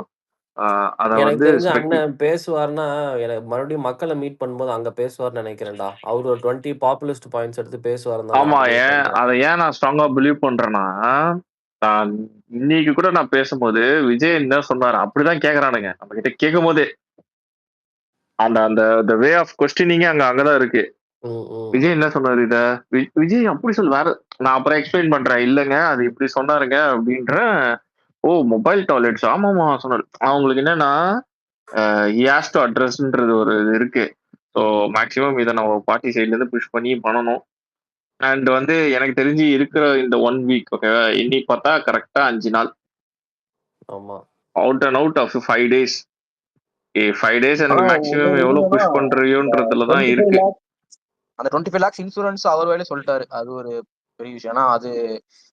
அதை எனக்கு வந்து தெரிஞ்சு அண்ணன் பேசுவாருன்னா, எனக்கு மறுபடியும் மக்கள மீட் பண்ணும்போது அங்க பேசுவார்ன்னு நெனைக்கிறேன்டா. அவரு ஒரு 20 பாப்புலிஸ்ட் பாயிண்ட்ஸ் எடுத்து பேசுவாருன்னு தான் ஆமா நான் பிலீவ் பண்றேன். அதை ஏன் நான் ஸ்ட்ராங்கா பிலீவ் பண்றேன்னா நான் இன்னைக்கு கூட நான் பேசும்போது விஜய் என்ன சொன்னாரு அப்படிதான் கேக்குறானுங்க நம்ம கிட்ட கேட்கும் போதே அந்த அந்த வே ஆஃப் கொஸ்டினிங்கே அங்கதான் இருக்கு. விஜய் என்ன சொன்னாரு இத விஜய் அப்படி சொல்லு வேற நான் அப்புறம் எக்ஸ்பிளைன் பண்றேன் இல்லைங்க அது இப்படி சொன்னாருங்க அப்படின்ற ஓ மொபைல் டாய்லெட்ஸ் ஆமாமா சொன்னாரு. அவங்களுக்கு என்னன்னா டு அட்ரஸ்ன்றது ஒரு இது இருக்கு. ஸோ மேக்சிமம் இதை நம்ம பார்ட்டி சைட்ல இருந்து புஷ் பண்ணி பண்ணணும். அண்ட் வந்து எனக்கு தெரிஞ்சு இருக்கிற இந்த 1 வீக் ஓகேவா இன்னைக்கு பார்த்தா கரெக்டா 5 நாள். ஆமா. Out and out of 5 days. 5 days எனக்கு மேக்ஸிமம் எவ்வளவு புஷ் பண்றியோன்றதுலதான் இருக்கு. அந்த 25 lakhs இன்சூரன்ஸ் அவர் வேலையை சொல்லிட்டாரு. அது ஒரு பெரிய விஷயம். ஏன்னா அது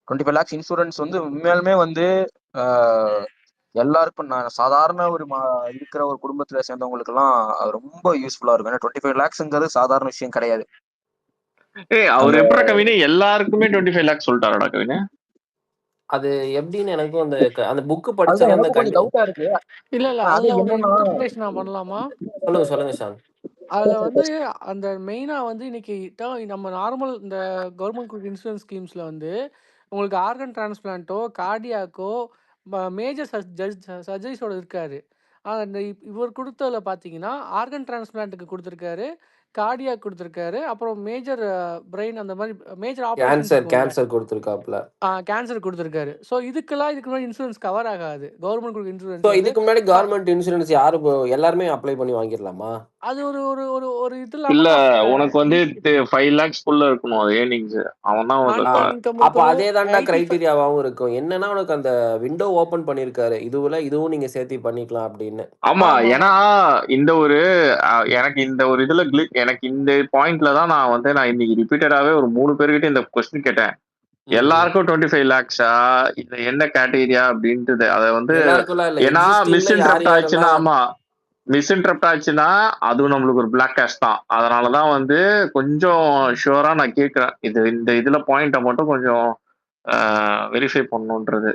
25 lakhs இன்சூரன்ஸ் வந்து உண்மையாலுமே வந்து எல்லாருக்கும் சாதாரண ஒரு இருக்கிற ஒரு குடும்பத்துல சேர்ந்தவங்களுக்கு எல்லாம் அது ரொம்ப யூஸ்ஃபுல்லா இருக்கும். ஏன்னா 25 lakhsங்கிறது சாதாரண விஷயம் கிடையாது. அவர் எப்படி கவினே எல்லாருக்குமே 25 lakhs சொல்லிட்டாரடா கவினே? அது எப்படின்னு எனக்கும் அந்த புக் படிச்சா அந்த டவுட்டா இருக்கு. இல்ல அதுல ஒரு இன்டர்பிரேஷன் நான் பண்ணலாமா? சொல்லுங்க ஷான். அதுல வந்து அந்த மெயினா வந்து இன்னைக்கு நம்ம நார்மல் இந்த கவர்மெண்ட் இன்சூரன்ஸ் ஸ்கீம்ஸ்ல வந்து உங்களுக்கு ஆர்கன் டிரான்ஸ்பிளான்ட்டோ கார்டியாக்கோ மேஜர் சர்ஜரிஸோட இருக்காரு. அந்த இவர் கொடுத்ததுல பார்த்தீங்கன்னா ஆர்கன் டிரான்ஸ்பிளான்ட்டுக்கு கொடுத்துருக்காரு, கார்டியாக் கொடுத்துருக்காரு, அப்புறம் மேஜர் பிரெயின் அந்த மாதிரி மேஜர் ஆபரேஷன் கேன்சர் கொடுத்துருக்காப்ல. கேன்சர் கொடுத்துருக்காரு. ஸோ இதுக்கு முன்னாடி இன்சூரன்ஸ் கவர் ஆகாது. Government insurance. ஸோ இதுக்கு முன்னாடி கவர்மெண்ட் இன்சூரன்ஸ் யாரு எல்லாருமே அப்ளை பண்ணி வாங்கிடலாமா? அது ஒரு ஒரு ஒரு ஒரு இல்ல உனக்கு வந்து 5 lakhs குள்ள இருக்கணும் அது ஏர்னிங்ஸ். அவன் தான் அப்ப அதே தான்டா கிரைட்டீரியாவாவும் இருக்கும். என்னன்னா உனக்கு அந்த விண்டோ ஓபன் பண்ணிருக்காரு. இதுவும் நீங்க சேர்த்து பண்ணிக்கலாம் அப்படின்னு. ஆமா ஏன்னா இந்த ஒரு எனக்கு இந்த ஒரு இதுல எனக்கு இந்த பாயிண்ட்ல தான் நான் இன்னைக்கு ரிப்பீட்டடாவே ஒரு 3 பேர்கிட்ட இந்த கொஸ்டின் கேட்டேன். எல்லாருக்கும் 25 lakhs இது என்ன கேட்டகரியா அப்படின்ட்டு அதை வந்து ஏன்னா மிஸ்இன்டரப்ட் ஆச்சுன்னா ஆமா மிஸ்இன்டரப்ட் ஆச்சுன்னா அதுவும் நம்மளுக்கு ஒரு பிளாக் கேஷ் தான். அதனாலதான் வந்து கொஞ்சம் ஷுவரா நான் கேட்கிறேன் இந்த இதுல பாயிண்ட்டை மட்டும் கொஞ்சம் வெரிஃபை பண்ணணுன்றது.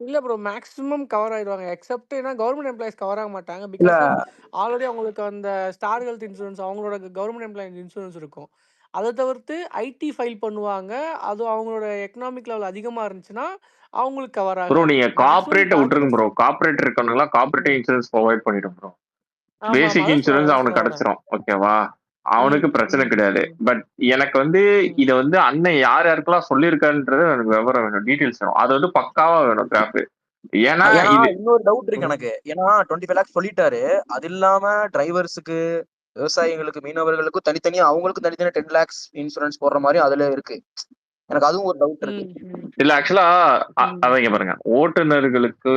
இல்ல ப்ரோ மேக்ஸிமம் கவர் ஆயிடுவாங்க. எக்ஸப்ட் ஏன்னா கவர்மெண்ட் எம்ப்ளாயிஸ் கவர் ஆக மாட்டாங்க. பிகாஸ் ஆல்ரெடி அவங்களுக்கு அந்த ஸ்டார் ஹெல்த் இன்சூரன்ஸ் அவங்களோட கவர்மெண்ட் எம்ப்ளாயிஸ் இன்சூரன்ஸ் இருக்கும். அதை தவிர்த்து ஐடி ஃபைல் பண்ணுவாங்க. அது அவங்களோட எக்கனாமிக் லெவல் அதிகமா இருந்துச்சுன்னா அவங்களுக்கு கவர் ஆகும். ப்ரோ நீங்க கார்ப்பரேட் விட்டுருங்க ப்ரோ. கார்ப்பரேட் இருக்கவங்கலாம் கார்ப்பரேட் இன்சூரன்ஸ் ப்ரொவைட் பண்ணிடும் ப்ரோ. பேசிக் இன்சூரன்ஸ் அவனுக்கு கிடைச்சிரும் ஓகேவா, அவனுக்கு பிரச்சனை கிடையாது. பட் எனக்கு வந்து இத வந்து அண்ணன் யார் யாருக்கெல்லாம் சொல்லியிருக்கான்றது எனக்கு விவரம் வேணும், டீடைல்ஸ் வேணும். அது வந்து பக்காவா வேணும் கிராஃப். ஏன்னா இன்னொரு டவுட் இருக்கு எனக்கு. ஏன்னா 25 lakhs சொல்லிட்டாரு. அது இல்லாம டிரைவர்ஸுக்கு, விவசாயிகளுக்கு, மீனவர்களுக்கும் தனித்தனியா அவங்களுக்கும் தனித்தனியா 10 lakhs இன்சூரன்ஸ் போடுற மாதிரி அதுல இருக்கு. எனக்கு அதுவும் ஒரு டவுட் இருக்கு. இல்ல ஆக்சுவலா அவங்க பாருங்க, ஓட்டுநர்களுக்கு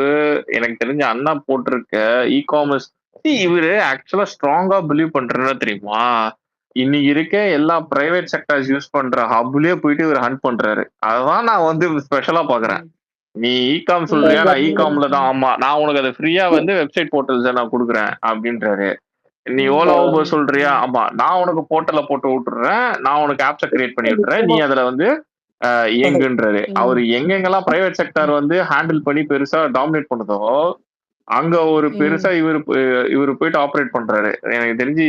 எனக்கு தெரிஞ்ச அண்ணா போட்டிருக்க இ-காமர்ஸ் இவரு ஆக்சுவலா ஸ்ட்ராங்கா பிலீவ் பண்றேன்னு தெரியுமா? இன்னைக்கு இருக்க எல்லா பிரைவேட் செக்டர்ஸ் யூஸ் பண்ற ஹப்லயே போயிட்டு இவர் ஹண்ட் பண்றாரு. அதான் நான் வந்து ஸ்பெஷலா பாக்குறேன். நீ இ-காம் சொல்றியா, நான் இ-காம்ல தான். ஆமா நான் உனக்கு அதை ஃப்ரீயா வந்து வெப்சைட் போர்ட்டல்ஸ் நான் கொடுக்குறேன் அப்படின்றாரு. நீ ஓலா ஊபர் சொல்றியா, ஆமா நான் உனக்கு போர்ட்டல போட்டு விட்டுறேன், நான் உனக்கு ஆப்ஸை கிரியேட் பண்ணி விட்டுறேன், நீ அதுல வந்து எங்குன்றாரு. அவரு எங்கெங்கெல்லாம் பிரைவேட் செக்டர் வந்து ஹேண்டில் பண்ணி பெருசா டாமினேட் பண்ணுதோ அங்க ஒரு பெருசா இவரு போயிட்டு ஆப்ரேட் பண்றாரு. எனக்கு தெரிஞ்சு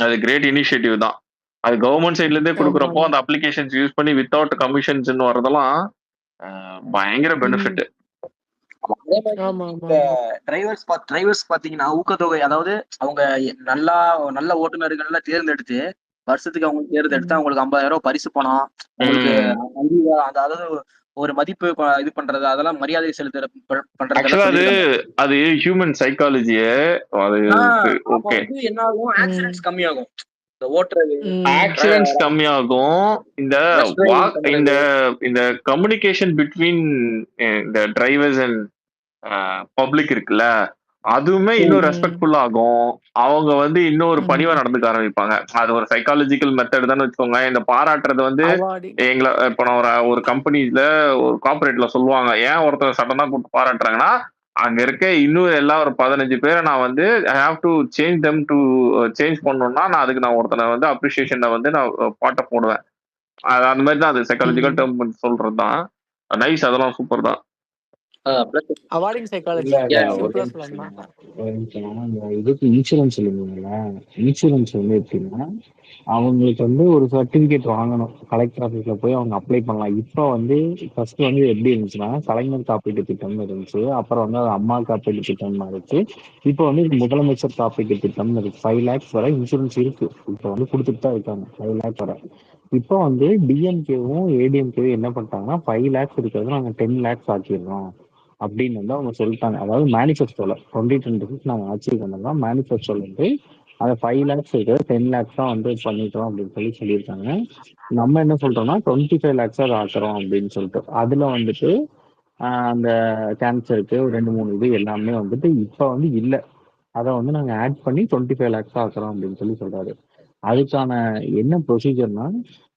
அது கிரேட் இனிஷியேட்டிவ் தான். அது கவர்மெண்ட் சைட்ல இருந்தே கொடுக்குறப்போ அந்த அப்ளிகேஷன்ஸ் யூஸ் பண்ணி வித்தவுட் கமிஷன்ஸ் வரதெல்லாம் பயங்கர பெனிஃபிட். அதே மாதிரி ஆமா ஆமா இந்த ஆமா டிரைவர்ஸ் பாத்தீங்கன்னா ஊக்கத்தொகை, அதாவது அவங்க நல்லா நல்ல ஓட்டுநர்கள்ல தேர்ந்தெடுத்து வருஷத்துக்கு அவங்க தேர்ந்தெடுத்து ம். அவங்களுக்கு 50,000 பரிசு பணம், அவங்களுக்கு அதாவது ஒரு மதிப்பு இது பண்றது, அதெல்லாம் மரியாதை செலுத்துற பண்றதெல்லாம் ஆக்சுவலா அது சொல்லியிருக்காங்க. அது ஹியூமன் சைக்காலஜிய அது அப்ப ஓகே. வந்து என்ன ஆகும், ம். ஆக்சிடென்ட்ஸ் கம்மியாகும். இந்த ஓட்டுறது, ம். ஆக்சிடென்ட்ஸ் கம்மியாகும். இந்த ரஷ் டிரைவிங் இந்த பண்றது. இந்த கம்யூனிகேஷன் பிட்வீன் இந்த டிரைவர்ஸ் அண்ட் பப்ளிக் இருக்குல்ல, அதுவுமே இன்னும் ம். ரெஸ்பெக்ட்ஃபுல் ஆகும். அவங்க வந்து இன்னும் ஒரு பணிவா ம். நடந்துக்க ஆரம்பிப்பாங்க. அது ஒரு சைக்காலஜிக்கல் மெத்தட் தான் வச்சுக்கோங்க. இந்த பாராட்டுறது வந்து அவார்டிங். எங்கள இப்ப நான் ஒரு கம்பெனில ஒரு கார்ப்பரேட்ல சொல்லுவாங்க. ஏன் ஒருத்தர் சடனா கூப்பிட்டு பாராட்டுறாங்கன்னா, அங்க இருக்க இன்னும் எல்லா ஒரு 15 பேர நான் வந்து I have to change them to change பண்ணணும்னா, நான் அதுக்கு நான் ஒருத்தன வந்து அப்ரிசியேஷன்ல வந்து நான் பாட்ட போடுவேன். அது அந்த மாரி தான் அது சைக்காலஜிக்கல் ம். டெர்ம் சொல்றது தான். நைஸ், அதெல்லாம் சூப்பர் தான். பிளஸ் அவார்டிங் இல்ல சைக்காலஜி இல்ல ஒரே சிம்பிளா நிமிஷம் சொல்லணும்னா. ஒரு நிமிஷம். இந்த இதுக்கு இன்சூரன்ஸ் இல்லைங்களா, இன்சூரன்ஸ் வந்து எப்படின்னா அவங்களுக்கு வந்து ஒரு சர்டிபிகேட் வாங்கணும், கலெக்டர் ஆஃபீஸ்ல போய் அவங்க அப்ளை பண்ணலாம். இப்போ வந்து ஃபர்ஸ்ட் வந்து எப்படி இருந்துச்சுன்னா கலைஞர் காப்பீட்டு திட்டம்னு இருந்துச்சு, அப்புறம் வந்து அது அம்மா காப்பீட்டு திட்டம்னு இருந்துச்சு, இப்போ வந்து இது முதலமைச்சர் காப்பீட்டு திட்டம்னு இருக்கு. 5 lakhs வரை இன்சூரன்ஸ் இருக்கு, இப்போ வந்து கொடுத்துட்டு தான் இருக்காங்க 5 lakhs வரை. இப்போ வந்து டிஎம்கேவும் ஏடிஎம்கேவும் என்ன பண்ணிட்டாங்கன்னா 5 lakhs இருக்கிறது நாங்கள் 10 lakhs ஆக்கிடுறோம் அப்படின்னு வந்து அவங்க சொல்லிட்டாங்க. அதாவது மேனிஃபெஸ்டோல 2026 நாங்கள் ஆட்சிக்கு வந்தோம்னா மேனிஃபெஸ்டோல வந்து அதை 5 lakhs இருக்கிறது 10 lakhs தான் வந்து பண்ணிட்டோம் அப்படின்னு சொல்லியிருக்காங்க. நம்ம என்ன சொல்றோம்னா 25 lakhs அதை ஆக்குறோம் அப்படின்னு சொல்லிட்டு அதுல வந்துட்டு அந்த கேன்சருக்கு ஒரு 2-3 இது எல்லாமே வந்துட்டு இப்போ வந்து இல்லை, அதை வந்து நாங்கள் ஆட் பண்ணி 25 lakhs ஆக்குறோம் அப்படின்னு சொல்றாரு. அதுக்கான என்ன ப்ரொசீஜர்னா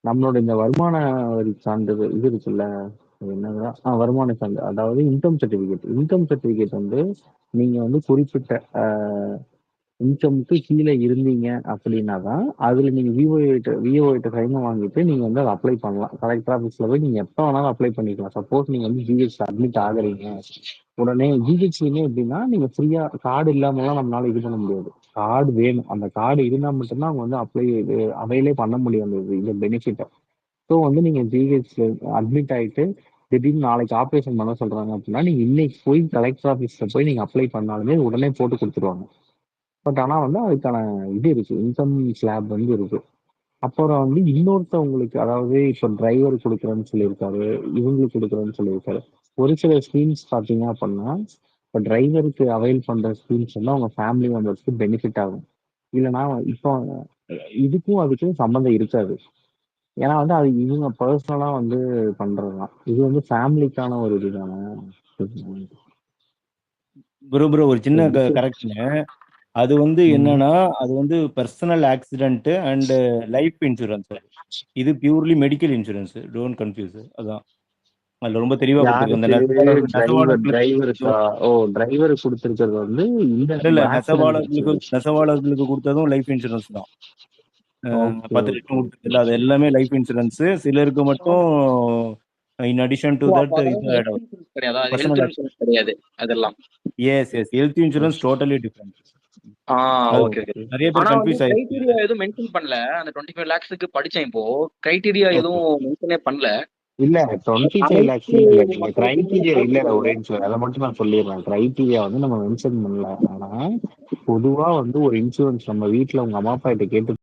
நம்மளோட இந்த வருமான வரி சான்றிதழ் இது இருக்குல்ல, அது என்னதுதான் வருமான சான்று, அதாவது இன்கம் சர்டிபிகேட் வந்து நீங்க வந்து குறிப்பிட்ட இன்கமுக்கு கீழே இருந்தீங்க அப்படின்னா தான் அதுல நீங்க விஓகிட்ட சைன் வாங்கிட்டு நீங்க வந்து அதை அப்ளை பண்ணலாம். கலெக்டர் ஆஃபீஸ்ல போய் நீங்க எப்போ வேணாலும் அப்ளை பண்ணிக்கலாம். சப்போஸ் நீங்க வந்து ஜிஹெச் அட்மிட் ஆகுறீங்க உடனே ஜிஹெச்லயுமே எப்படின்னா நீங்க ஃப்ரீயா கார்டு இல்லாமலாம் நம்மளால இது பண்ண முடியாது, கார்டு வேணும். அந்த கார்டு இருந்தா மட்டும்தான் அவங்க வந்து அவைலே பண்ண முடியும் அந்த இந்த பெனிஃபிட்டை. ஸோ வந்து நீங்க ஜிஹெச்ல அட்மிட் ஆயிட்டு திடீர்னு நாளைக்கு ஆப்ரேஷன் பண்ண சொல்றாங்க அப்படின்னா நீங்க இன்னைக்கு போய் கலெக்டர் ஆஃபீஸ்ல போய் நீங்க அப்ளை பண்ணாலுமே உடனே போட்டு கொடுத்துருவாங்க. பட் ஆனா வந்து அதுக்கான இது இருக்கு, இன்கம் ஸ்லாப் வந்து இருக்கு. அப்புறம் வந்து இன்னொருத்தவங்களுக்கு, அதாவது இப்போ டிரைவர் கொடுக்குறேன்னு சொல்லியிருக்காரு, இவங்களுக்கு கொடுக்குறேன்னு சொல்லியிருக்காரு. ஒரு சில ஸ்கீம்ஸ் பார்த்தீங்க அப்படின்னா இப்போ டிரைவருக்கு அவைல் பண்ற ஸ்கீம்ஸ் வந்து அவங்க ஃபேமிலி மெம்பர்ஸ்க்கு பெனிஃபிட் ஆகும். இல்லைன்னா இப்போ இதுக்கும் அதுக்கும் சம்மந்தம் இருக்காது. ஏன்னா வந்து அது இவங்க பர்சனலா வந்து பண்றதுதான். இது வந்து ஃபேமிலிக்கான ஒரு இதுதானே. ப்ரோ ஒரு சின்ன கரெக்ஷனு. அது வந்து என்னன்னா அது வந்து personal accident and life insurance. இது purely medical insurance, don't confuse. அதான் அதுல ரொம்ப தெளிவா கொடுத்துருக்கு. இந்த டிரைவருக்கு கொடுத்திருக்கிறது வந்து இல்ல நெசவாளர்களுக்கு கொடுத்ததும் லைஃப் இன்சூரன்ஸ் தான். 10 லட்சம் கொடுத்தது இல்ல, அது எல்லாமே லைஃப் இன்சூரன்ஸ். சிலருக்கு மட்டும் இன் அடிஷன் டு தட் கிடையாது அதெல்லாம். Yes health insurance totally different. நிறைய பேர் கன்ஃபியூஸ் ஆயிருக்கு. கிரைட்டீரியா எதுவும் மென்ஷன் பண்ணல. அந்த 25 lakhsக்கு படிச்சேன். இப்போ கிரைட்டீரியா எதுவும் மென்ஷனே பண்ணல. இல்ல 25 lakhs கிரைட்டீரியா இல்ல. ஒரே நிமிஷம் அதை மட்டும் நான் சொல்லிடுறேன். கிரைட்டீரியா வந்து நம்ம மென்ஷன் பண்ணல. ஆனா பொதுவா வந்து ஒரு இன்சூரன்ஸ் நம்ம வீட்டுல உங்க அம்மா அப்பா கிட்ட கேட்டு